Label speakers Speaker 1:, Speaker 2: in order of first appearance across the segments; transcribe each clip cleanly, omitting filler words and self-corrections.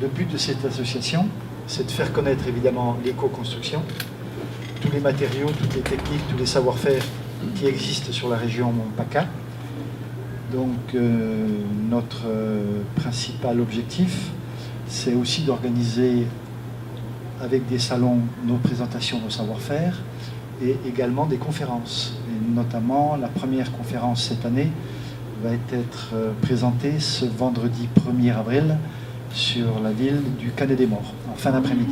Speaker 1: le but de cette association, c'est de faire connaître évidemment l'éco-construction, tous les matériaux, toutes les techniques, tous les savoir-faire qui existent sur la région PACA. Donc notre principal objectif, c'est aussi d'organiser avec des salons nos présentations, nos savoir-faire, et également des conférences. Et notamment, la première conférence cette année va être présentée ce vendredi 1er avril sur la ville du Canet des Morts, en fin d'après-midi.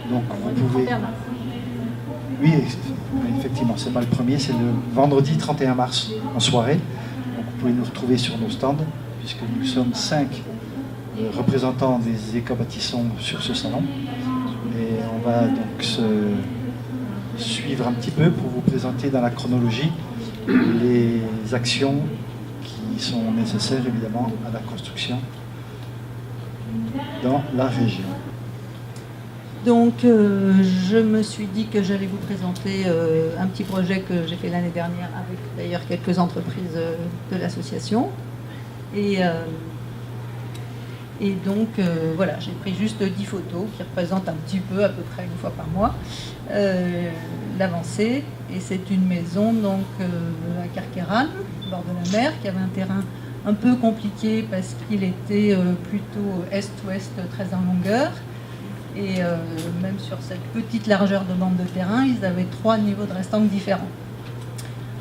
Speaker 1: Donc vous pouvez... Oui, effectivement, c'est pas le premier, c'est le vendredi 31 mars en soirée. Donc vous pouvez nous retrouver sur nos stands, puisque nous sommes 5 représentants des éco-bâtissons sur ce salon. Et on va donc se suivre un petit peu pour vous présenter dans la chronologie les actions qui sont nécessaires évidemment à la construction dans la région.
Speaker 2: Donc je me suis dit que j'allais vous présenter un petit projet que j'ai fait l'année dernière avec d'ailleurs quelques entreprises de l'association. Et donc voilà, j'ai pris juste 10 photos qui représentent un petit peu, à peu près une fois par mois, l'avancée. Et c'est une maison donc à Carqueiranne, au bord de la mer, qui avait un terrain un peu compliqué parce qu'il était plutôt est-ouest, très en longueur. Et même sur cette petite largeur de bande de terrain, ils avaient 3 niveaux de restanques différents.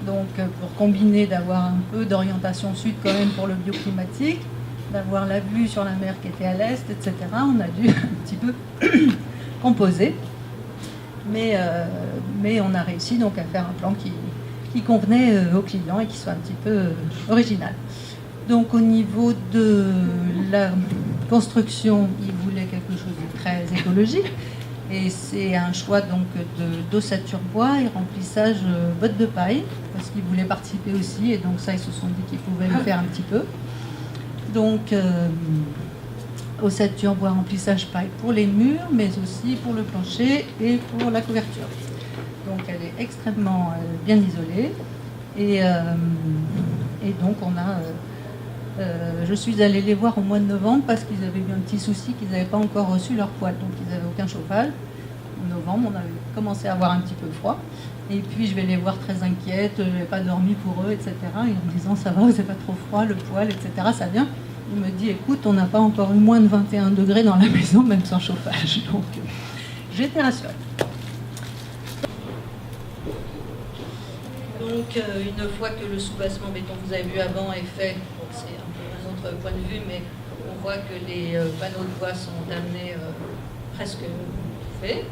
Speaker 2: Donc pour combiner, d'avoir un peu d'orientation sud quand même pour le bioclimatique, d'avoir la vue sur la mer qui était à l'est, etc. On a dû un petit peu composer. Mais on a réussi donc à faire un plan qui convenait aux clients et qui soit un petit peu original. Donc au niveau de la construction, ils voulaient quelque chose de très écologique. Et c'est un choix donc d'ossature bois et remplissage bottes de paille, parce qu'ils voulaient participer aussi, et donc ça ils se sont dit qu'ils pouvaient le faire un petit peu. Donc ossature bois, remplissage paille pour les murs, mais aussi pour le plancher et pour la couverture. Donc elle est extrêmement bien isolée. Et donc on a... je suis allée les voir au mois de novembre parce qu'ils avaient eu un petit souci qu'ils n'avaient pas encore reçu leur poêle, donc ils n'avaient aucun chauffage. En novembre, on avait commencé à avoir un petit peu froid. Et puis je vais les voir très inquiètes, je n'avais pas dormi pour eux, etc. Et en me disant ça va, vous n'avez pas trop froid, le poêle, etc. Ça vient. Il me dit écoute, on n'a pas encore eu moins de 21 degrés dans la maison, même sans chauffage. Donc j'étais rassurée. Donc une fois que le soubassement béton que vous avez vu avant est fait, donc c'est un peu un autre point de vue, mais on voit que les panneaux de bois sont amenés presque faits.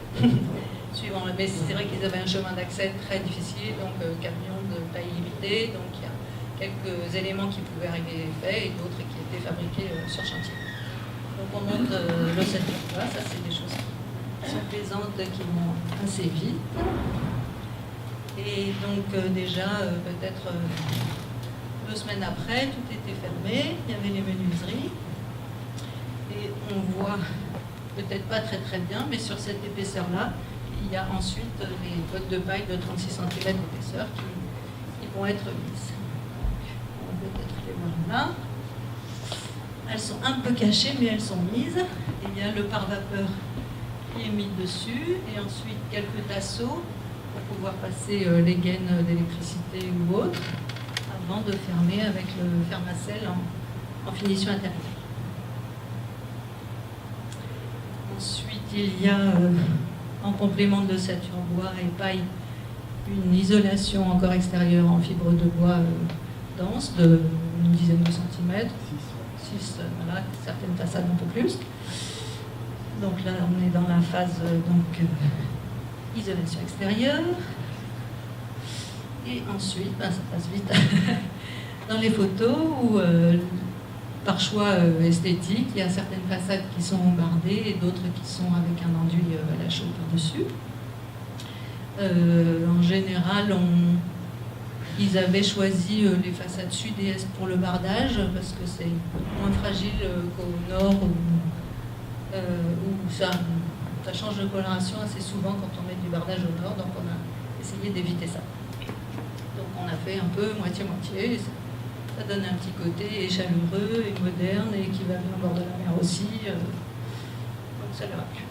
Speaker 2: Mais c'est vrai qu'ils avaient un chemin d'accès très difficile, donc camion de taille limitée, donc il y a quelques éléments qui pouvaient arriver faits et d'autres qui étaient fabriqués sur chantier. Donc on monte l'ossature bois, ça c'est des choses qui sont plaisantes, qui vont assez vite. Et donc déjà, peut-être 2 semaines après, tout était fermé, il y avait les menuiseries. Et on voit, peut-être pas très très bien, mais sur cette épaisseur-là, il y a ensuite les bottes de paille de 36 cm d'épaisseur qui vont être mises. On va peut-être les voir là. Elles sont un peu cachées, mais elles sont mises. Il y a le pare-vapeur qui est mis dessus, et ensuite quelques tasseaux pour pouvoir passer les gaines d'électricité ou autre, avant de fermer avec le fermacelle en finition intérieure. Ensuite, il y a, en complément de ossature bois et paille, une isolation encore extérieure en fibre de bois dense de une dizaine de centimètres. 6, voilà, certaines façades un peu plus. Donc là, on est dans la phase isolation extérieure. Et ensuite, ça passe vite, dans les photos où, par choix esthétique, il y a certaines façades qui sont bombardées et d'autres qui sont avec un enduit à la chaux par-dessus. En général, ils avaient choisi les façades sud et est pour le bardage parce que c'est moins fragile qu'au nord où ça change de coloration assez souvent quand on met du bardage au nord, donc on a essayé d'éviter ça. Donc on a fait un peu moitié-moitié, ça donne un petit côté chaleureux et moderne et qui va bien au bord de la mer aussi. ça ne va plus.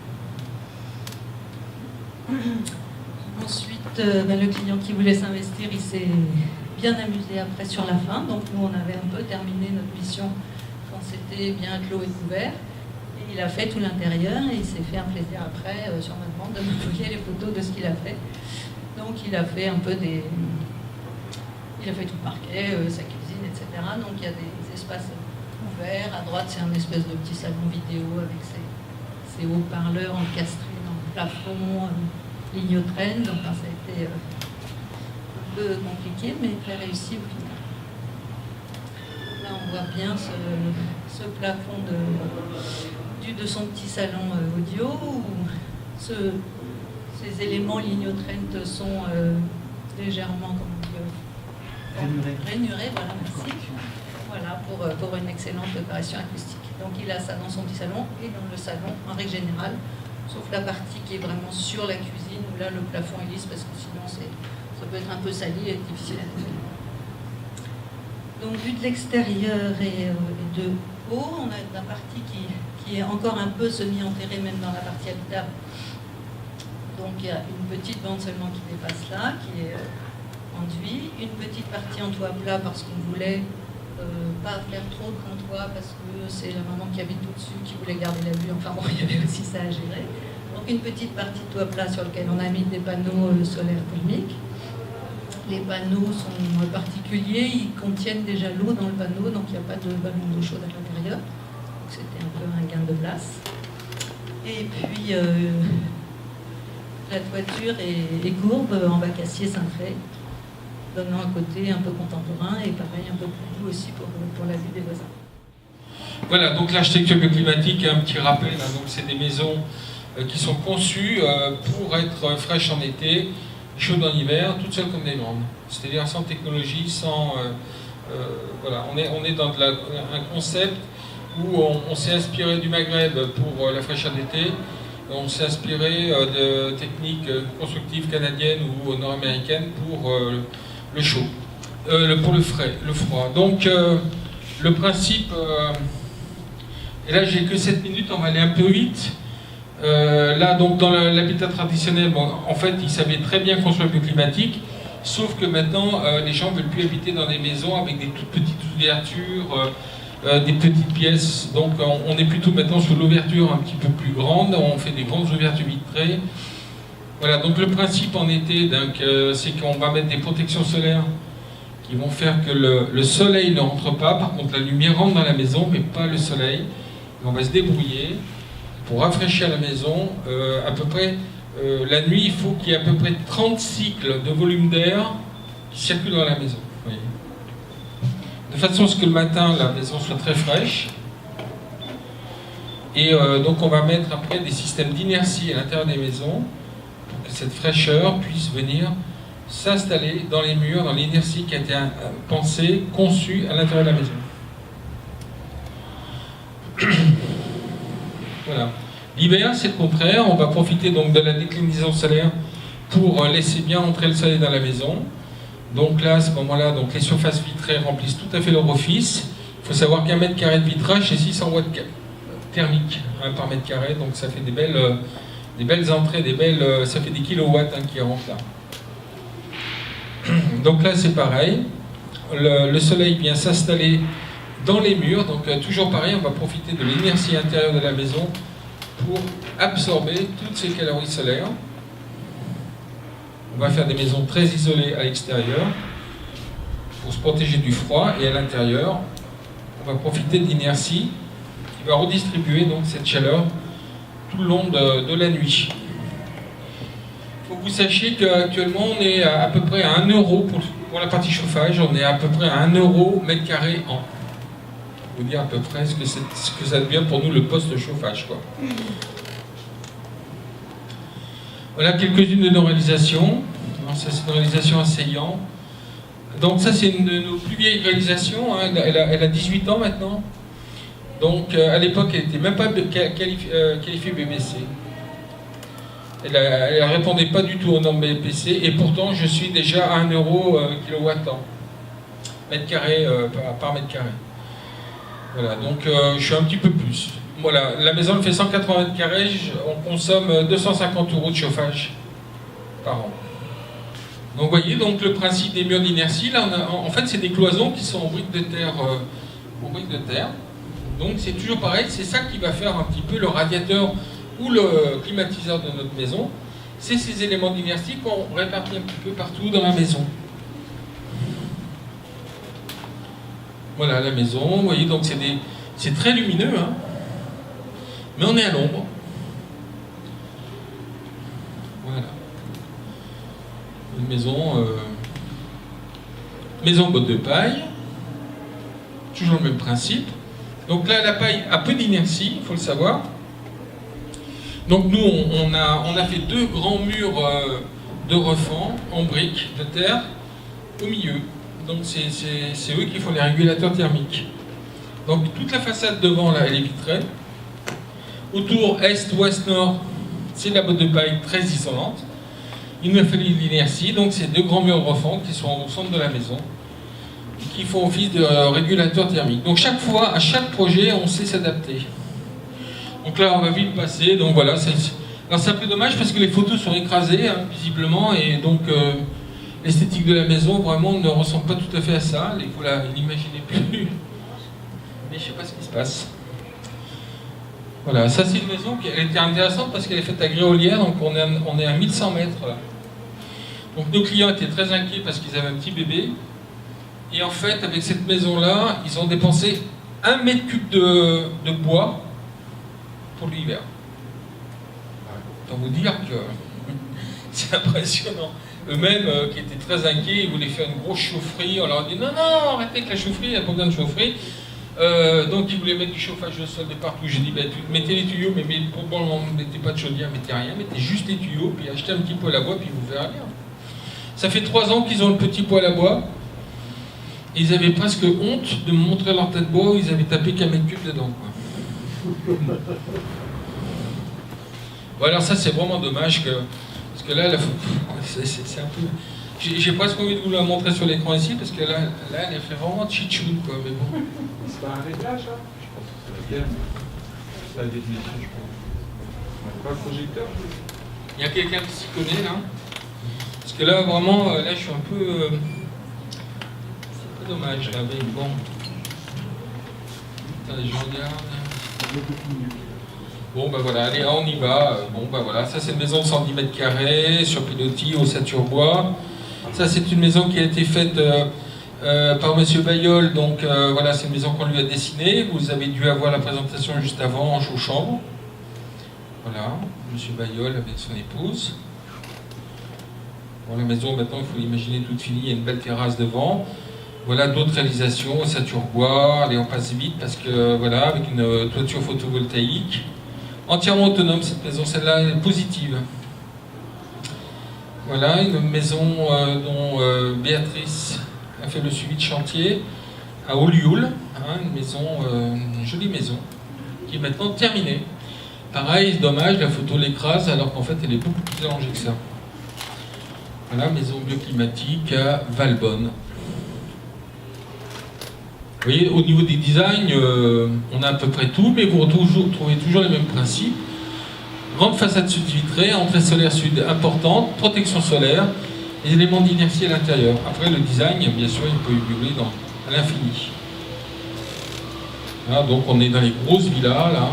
Speaker 2: Ensuite, le client qui voulait s'investir, il s'est bien amusé après sur la fin. Donc nous, on avait un peu terminé notre mission quand c'était bien clos et couvert. Et il a fait tout l'intérieur et il s'est fait un plaisir après sur ma demande de m'envoyer les photos de ce qu'il a fait. Donc il a fait un peu il a fait tout le parquet, sa cuisine, etc. Donc il y a des espaces ouverts. À droite, c'est un espèce de petit salon vidéo avec ses haut-parleurs encastrés dans le plafond, Lignotrend. Donc ça a été un peu compliqué, mais très réussi au final. Là, on voit bien ce plafond de son petit salon audio où ces éléments Lignotrend sont légèrement rainurés, voilà, merci. Voilà, pour une excellente préparation acoustique. Donc il a ça dans son petit salon et dans le salon en règle générale, sauf la partie qui est vraiment sur la cuisine où là le plafond est lisse parce que sinon ça peut être un peu sali et difficile à nettoyer. Donc vu de l'extérieur et de haut, on a la partie qui est encore un peu semi-enterrée même dans la partie habitable. Donc il y a une petite bande seulement qui dépasse là, qui est enduit, une petite partie en toit plat parce qu'on voulait pas faire trop de grand toit parce que c'est la maman qui habite au-dessus qui voulait garder la vue, enfin bon, il y avait aussi ça à gérer. Donc une petite partie de toit plat sur lequel on a mis des panneaux solaires thermiques. Les panneaux sont particuliers, ils contiennent déjà l'eau dans le panneau, donc il n'y a pas de ballon d'eau chaude à l'intérieur. Donc c'était un peu un gain de place. Et puis la toiture est courbe en bac acier cintré, donnant un côté un peu contemporain et pareil un peu plus doux aussi pour la vue des voisins.
Speaker 3: Voilà, donc l'architecture bioclimatique, un petit rappel, hein, donc c'est des maisons qui sont conçues pour être fraîches en été, chaudes en hiver, toutes seules comme des grandes. C'est-à-dire sans technologie, sans... voilà, on est dans un concept où on s'est inspiré du Maghreb pour la fraîcheur d'été, on s'est inspiré de techniques constructives canadiennes ou nord-américaines pour le chaud, pour le froid. Donc le principe, et là j'ai que 7 minutes, on va aller un peu vite. Là donc dans l'habitat traditionnel, bon, en fait ils savaient très bien construire le climatique, sauf que maintenant les gens ne veulent plus habiter dans des maisons avec des toutes petites ouvertures, des petites pièces. Donc on est plutôt maintenant sur l'ouverture un petit peu plus grande, on fait des grandes ouvertures vitrées. Voilà, donc le principe en été, c'est qu'on va mettre des protections solaires qui vont faire que le soleil ne rentre pas. Par contre, la lumière rentre dans la maison, mais pas le soleil. Et on va se débrouiller pour rafraîchir la maison. À peu près, la nuit, il faut qu'il y ait à peu près 30 cycles de volume d'air qui circulent dans la maison. Vous voyez. De façon à ce que le matin, la maison soit très fraîche. Et donc, on va mettre après des systèmes d'inertie à l'intérieur des maisons, que cette fraîcheur puisse venir s'installer dans les murs, dans l'inertie qui a été pensée, conçue à l'intérieur de la maison. Voilà. L'hiver, c'est le contraire, on va profiter donc de la déclinaison solaire pour laisser bien entrer le soleil dans la maison. Donc là, à ce moment-là, donc les surfaces vitrées remplissent tout à fait leur office. Il faut savoir qu'un mètre carré de vitrage, c'est 600 watts thermiques par mètre carré, donc ça fait des belles entrées, ça fait des kilowatts qui rentrent là. Donc là c'est pareil, le soleil vient s'installer dans les murs, donc toujours pareil, on va profiter de l'inertie intérieure de la maison pour absorber toutes ces calories solaires. On va faire des maisons très isolées à l'extérieur pour se protéger du froid, et à l'intérieur on va profiter de l'inertie qui va redistribuer donc cette chaleur tout le long de la nuit. Il faut que vous sachiez qu'actuellement on est à peu près à 1 € pour la partie chauffage, on est à peu près à 1 € mètre carré an. Pour vous dire à peu près ce que ça devient pour nous le poste chauffage, quoi. Voilà quelques-unes de nos réalisations. Alors, ça c'est une réalisation à Seillan. Donc ça c'est une de nos plus vieilles réalisations, hein. Elle a 18 ans maintenant. Donc à l'époque elle n'était même pas qualifiée BBC. Elle ne répondait pas du tout aux normes BPC, et pourtant je suis déjà à 1 € kWh, mètre carré par mètre carré. Voilà, donc je suis un petit peu plus. Voilà, la maison elle fait 180 mètres carrés, on consomme 250 € de chauffage par an. Donc vous voyez donc le principe des murs d'inertie, là en fait c'est des cloisons qui sont en briques de terre. Donc c'est toujours pareil, c'est ça qui va faire un petit peu le radiateur ou le climatiseur de notre maison. C'est ces éléments d'inertie qu'on répartit un petit peu partout dans la maison. Voilà la maison, vous voyez donc c'est très lumineux, hein, mais on est à l'ombre. Voilà. Une maison botte de paille, toujours le même principe. Donc là, la paille a peu d'inertie, il faut le savoir. Donc nous, on a fait 2 grands murs de refend en briques de terre au milieu. Donc c'est eux qui font les régulateurs thermiques. Donc toute la façade devant, là, elle est vitrée. Autour, est, ouest, nord, c'est de la botte de paille très isolante. Il nous a fallu de l'inertie, donc c'est 2 grands murs de refend qui sont au centre de la maison, qui font office de régulateur thermique. Donc chaque fois, à chaque projet, on sait s'adapter. Donc là, on va vite passer. Donc voilà, alors c'est un peu dommage parce que les photos sont écrasées, hein, visiblement, et donc l'esthétique de la maison, vraiment, ne ressemble pas tout à fait à ça. Vous l'imaginez plus. Mais je sais pas ce qui se passe. Voilà, ça c'est une maison qui elle était intéressante parce qu'elle est faite à Gréolière, donc on est à 1100 mètres là. Donc nos clients étaient très inquiets parce qu'ils avaient un petit bébé. Et en fait, avec cette maison-là, ils ont dépensé 1 mètre cube de bois pour l'hiver. Autant vous dire que c'est impressionnant. Eux-mêmes, qui étaient très inquiets, ils voulaient faire une grosse chaufferie. On leur a dit non, arrêtez avec la chaufferie, il n'y a pas besoin de chaufferie. Donc ils voulaient mettre du chauffage de sol de partout. J'ai dit mettez les tuyaux, mais pour le moment, ne mettez pas de chaudière, mettez rien, mettez juste les tuyaux, puis achetez un petit poêle à bois, puis vous verrez bien. Ça fait 3 ans qu'ils ont le petit poêle à bois. Ils avaient presque honte de me montrer leur tas de bois où ils avaient tapé qu'un mètre cube dedans, quoi. Bon, alors ça c'est vraiment dommage parce que là, c'est un peu... J'ai presque envie de vous la montrer sur l'écran ici parce que là elle fait vraiment chichoun, quoi, mais bon.
Speaker 4: C'est pas un réglage, ça? Je pense que c'est la définition, je pense. Pas le projecteur?
Speaker 3: Il y a quelqu'un qui s'y connaît, là? Parce que là, vraiment, là je suis un peu... c'est pas dommage, là, mais bon. Attendez, je regarde. Bon, ben voilà, allez, on y va. Bon, ben voilà, ça c'est une maison de 110 mètres carrés sur pilotis, au Saturbois. Ça c'est une maison qui a été faite par Monsieur Bayeul, donc voilà, c'est une maison qu'on lui a dessinée. Vous avez dû avoir la présentation juste avant en chambre. Voilà, Monsieur Bayeul avec son épouse. Bon, la maison maintenant, il faut l'imaginer toute finie, il y a une belle terrasse devant. Voilà d'autres réalisations au Saturbois. Allez, on passe vite parce que voilà, avec une toiture photovoltaïque. Entièrement autonome cette maison, celle-là est positive. Voilà, une maison dont Béatrice a fait le suivi de chantier à Olioul, hein, une jolie maison, qui est maintenant terminée. Pareil, dommage, la photo l'écrase alors qu'en fait elle est beaucoup plus allongée que ça. Voilà, maison bioclimatique à Valbonne. Vous voyez, au niveau des designs, on a à peu près tout, mais vous retrouvez toujours les mêmes principes. Grande façade sud vitrée, entrée solaire sud importante, protection solaire, les éléments d'inertie à l'intérieur. Après, le design, bien sûr, il peut évoluer à l'infini. Voilà, donc on est dans les grosses villas, là,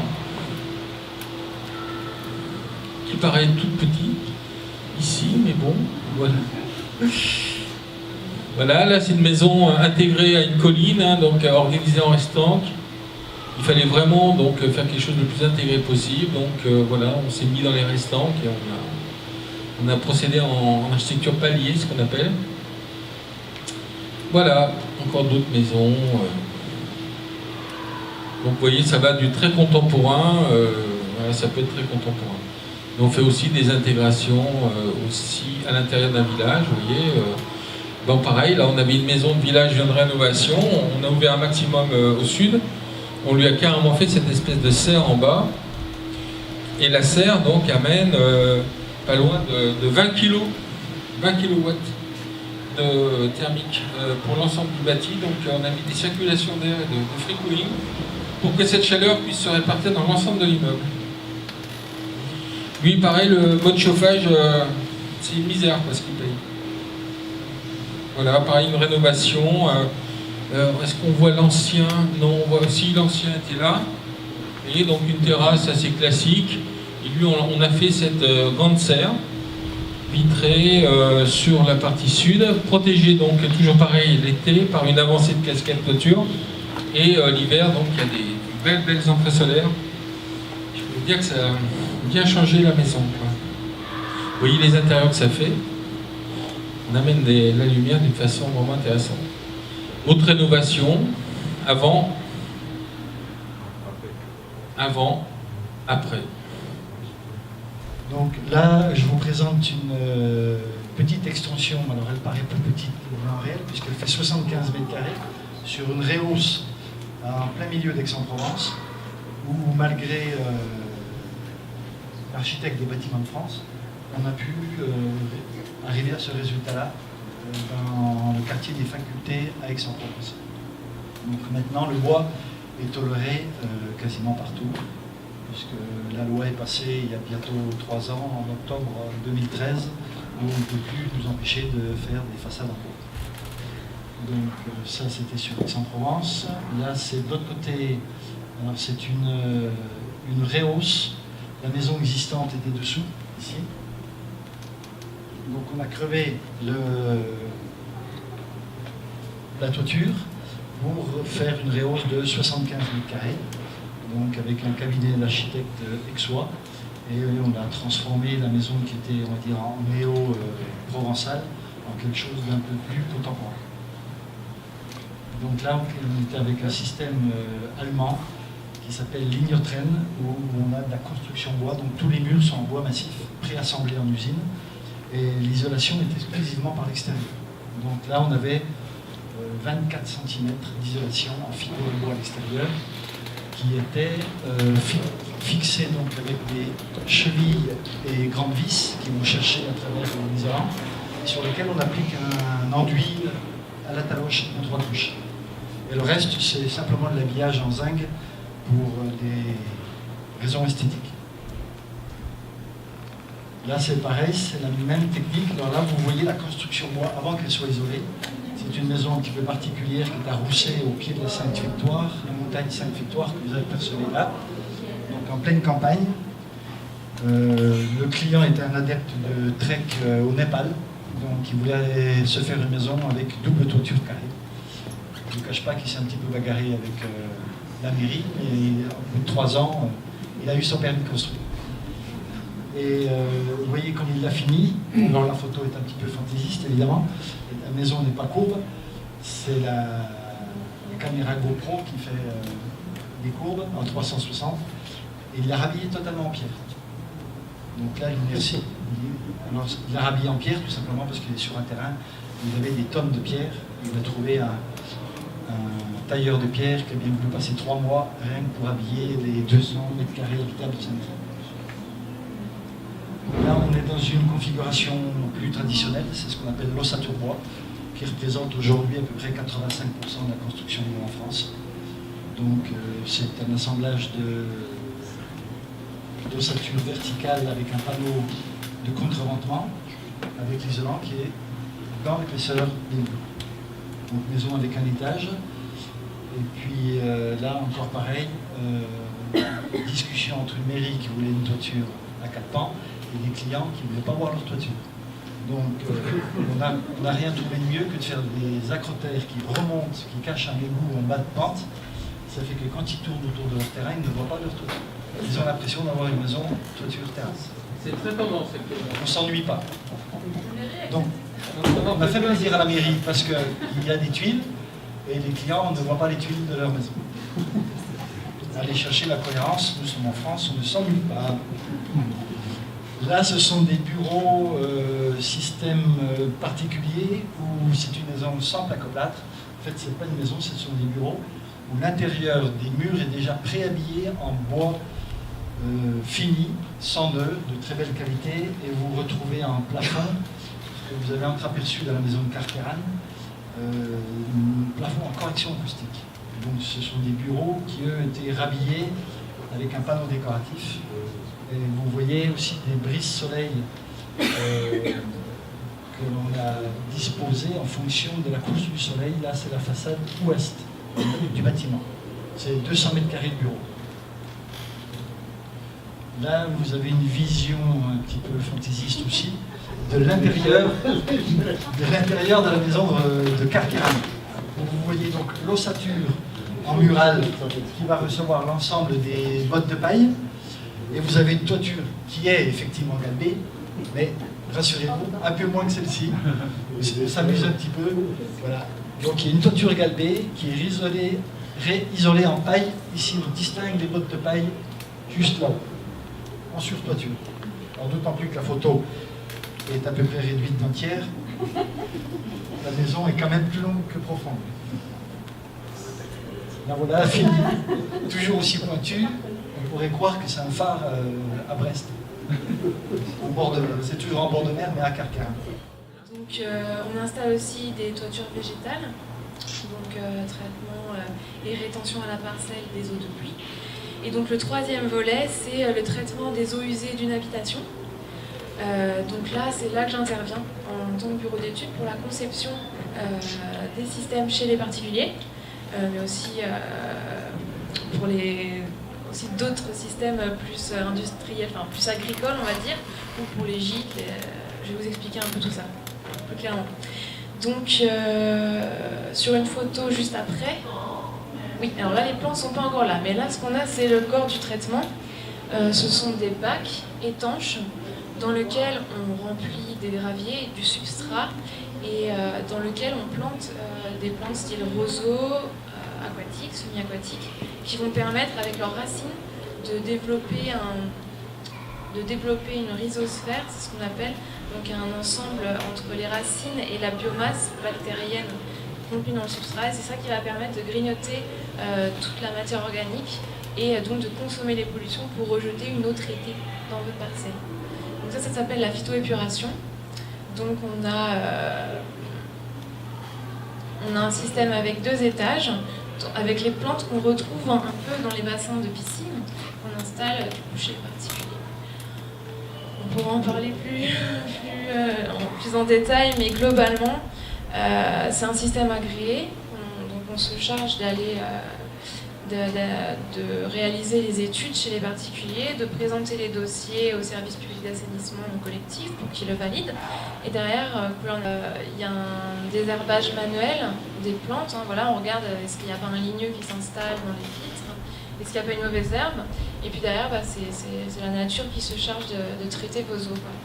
Speaker 3: qui paraissent toutes petites, ici, mais bon, voilà. Voilà, là c'est une maison intégrée à une colline, hein, donc organisée en restanque. Il fallait vraiment donc faire quelque chose de plus intégré possible. Donc voilà, on s'est mis dans les restanques et on a procédé en architecture palier, ce qu'on appelle. Voilà, encore d'autres maisons. Donc vous voyez, ça va du très contemporain, voilà, ça peut être très contemporain. Et on fait aussi des intégrations aussi à l'intérieur d'un village, vous voyez. Bon, pareil, là on avait une maison de village de rénovation, on a ouvert un maximum au sud, on lui a carrément fait cette espèce de serre en bas, et la serre donc amène pas loin de 20 kg de thermique pour l'ensemble du bâti, donc on a mis des circulations d'air et de free cooling pour que cette chaleur puisse se répartir dans l'ensemble de l'immeuble. Lui, pareil, le mode chauffage, c'est une misère parce qu'il paye. Voilà, pareil, une rénovation. Est-ce qu'on voit l'ancien? Non, on voit aussi l'ancien était là. Vous voyez, donc une terrasse assez classique. Et lui, on a fait cette grande serre vitrée sur la partie sud, protégée donc toujours pareil l'été par une avancée de casquette toiture. Et l'hiver, donc il y a des belles entrées solaires. Je peux vous dire que ça a bien changé la maison, quoi. Vous voyez les intérieurs que ça fait. On amène la lumière d'une façon vraiment intéressante. Autre rénovation, avant, après.
Speaker 1: Donc là, je vous présente une petite extension. Alors elle paraît plus petite en réel, puisqu'elle fait 75 mètres carrés sur une rehausse en plein milieu d'Aix-en-Provence, où malgré l'architecte des bâtiments de France, on a pu arriver à ce résultat-là dans le quartier des facultés à Aix-en-Provence. Donc maintenant, le bois est toléré quasiment partout, puisque la loi est passée il y a bientôt 3 ans, en octobre 2013, où on ne peut plus nous empêcher de faire des façades en bois. Donc ça, c'était sur Aix-en-Provence. Là, c'est de l'autre côté. Alors c'est une rehausse. La maison existante était dessous, ici. Donc on a crevé la toiture pour faire une rehausse de 75 mètres carrés, donc avec un cabinet d'architecte aixois, et on a transformé la maison qui était, on va dire, en néo-provençal en quelque chose d'un peu plus contemporain. Donc là, on était avec un système allemand qui s'appelle Lignotren, où on a de la construction bois, donc tous les murs sont en bois massif, préassemblés en usine, et l'isolation est exclusivement par l'extérieur. Donc là, on avait 24 cm d'isolation en fibre de bois à l'extérieur, qui était fixé donc avec des chevilles et grandes vis qui vont chercher à travers l'isolant, sur lesquelles on applique un enduit à la taloche en 3 couches. Et le reste, c'est simplement de l'habillage en zinc pour des raisons esthétiques. Là, c'est pareil, c'est la même technique. Alors là, vous voyez la construction bois avant qu'elle soit isolée. C'est une maison un petit peu particulière qui est à Rousset, au pied de la Sainte-Victoire, la montagne Sainte-Victoire que vous avez percevée là, donc en pleine campagne. Le client était un adepte de trek au Népal, donc il voulait se faire une maison avec double toiture carrée. Je ne cache pas qu'il s'est un petit peu bagarré avec la mairie, et au bout de 3 ans, il a eu son permis de construire. Et vous voyez comme il l'a fini. Alors la photo est un petit peu fantaisiste évidemment. La maison n'est pas courbe, c'est la caméra GoPro qui fait des courbes en 360. Et il l'a rhabillé totalement en pierre. Donc là, l'inertie. Alors il l'a rhabillé en pierre tout simplement parce qu'il est sur un terrain où il avait des tonnes de pierre. Il a trouvé un tailleur de pierre qui a bien voulu passer 3 mois rien que pour habiller les 200 mètres carrés habitables de sa maison. Là, on est dans une configuration plus traditionnelle, c'est ce qu'on appelle l'ossature bois, qui représente aujourd'hui à peu près 85% de la construction en France. Donc, c'est un assemblage d'ossature verticale avec un panneau de contre-ventement, avec l'isolant qui est dans l'épaisseur des murs. Donc, maison avec un étage. Et puis là, encore pareil, discussion entre une mairie qui voulait une toiture à 4 pans et des clients qui ne voulaient pas voir leur toiture. Donc on n'a rien trouvé de mieux que de faire des acrotères qui remontent, qui cachent un égout en bas de pente. Ça fait que quand ils tournent autour de leur terrain, ils ne voient pas leur toiture. Ils ont l'impression d'avoir une maison toiture terrasse.
Speaker 3: C'est très tendance.
Speaker 1: On ne s'ennuie pas. Donc on a fait plaisir à la mairie parce qu'il y a des tuiles et les clients ne voient pas les tuiles de leur maison. Aller chercher la cohérence, nous sommes en France, on ne s'ennuie pas. Là, ce sont des bureaux système particulier où c'est une maison sans placoplâtre. En fait, ce n'est pas une maison, ce sont des bureaux où l'intérieur des murs est déjà préhabillé en bois fini, sans nœuds, de très belle qualité, et vous retrouvez un plafond que vous avez entreaperçu dans la maison de Carqueran, un plafond en correction acoustique. Donc ce sont des bureaux qui, eux, étaient rhabillés avec un panneau décoratif. Et vous voyez aussi des brises soleil que l'on a disposées en fonction de la course du soleil. Là, c'est la façade ouest du bâtiment. C'est 200 mètres carrés de bureau. Là, vous avez une vision un petit peu fantaisiste aussi de l'intérieur de la maison de Carqueiranne. Vous voyez donc l'ossature en murale qui va recevoir l'ensemble des bottes de paille. Et vous avez une toiture qui est effectivement galbée, mais rassurez-vous, un peu moins que celle-ci. On s'amuse un petit peu. Voilà. Donc il y a une toiture galbée qui est réisolée en paille. Ici, on distingue les bottes de paille juste là-haut, en surtoiture. Alors d'autant plus que la photo est à peu près réduite d'un tiers. La maison est quand même plus longue que profonde. Là voilà, fini. Toujours aussi pointu. On pourrait croire que c'est un phare à Brest. C'est toujours en bord de mer, mais à Carqueiranne.
Speaker 5: Donc on installe aussi des toitures végétales, donc traitement et rétention à la parcelle des eaux de pluie. Et donc le troisième volet, c'est le traitement des eaux usées d'une habitation. Donc là, c'est là que j'interviens en tant que bureau d'études pour la conception des systèmes chez les particuliers, mais aussi pour aussi d'autres systèmes plus industriels, enfin plus agricoles, on va dire, ou pour les gîtes. Je vais vous expliquer un peu tout ça, plus clairement. Donc, sur une photo juste après, oui, alors là, les plans ne sont pas encore là, mais là, ce qu'on a, c'est le corps du traitement. Ce sont des bacs étanches dans lesquels on remplit des graviers, du substrat, et dans lequel on plante des plantes style roseau, aquatiques, semi-aquatiques, qui vont permettre, avec leurs racines, de développer une rhizosphère, c'est ce qu'on appelle, donc un ensemble entre les racines et la biomasse bactérienne contenue dans le substrat. Et c'est ça qui va permettre de grignoter toute la matière organique et donc de consommer les pollutions pour rejeter une eau traitée dans votre parcelle. Donc ça s'appelle la phytoépuration. Donc on a un système avec 2 étages, avec les plantes qu'on retrouve un peu dans les bassins de piscine, qu'on installe chez les particuliers. On pourra en parler plus en détail, mais globalement, c'est un système agréé. Donc on se charge d'aller de réaliser les études chez les particuliers, de présenter les dossiers au service public d'assainissement collectif pour qu'ils le valident. Et derrière, il y a un désherbage manuel des plantes. Voilà, on regarde est-ce qu'il n'y a pas un ligneux qui s'installe dans les filtres, est-ce qu'il n'y a pas une mauvaise herbe. Et puis derrière, c'est la nature qui se charge de traiter vos eaux, quoi.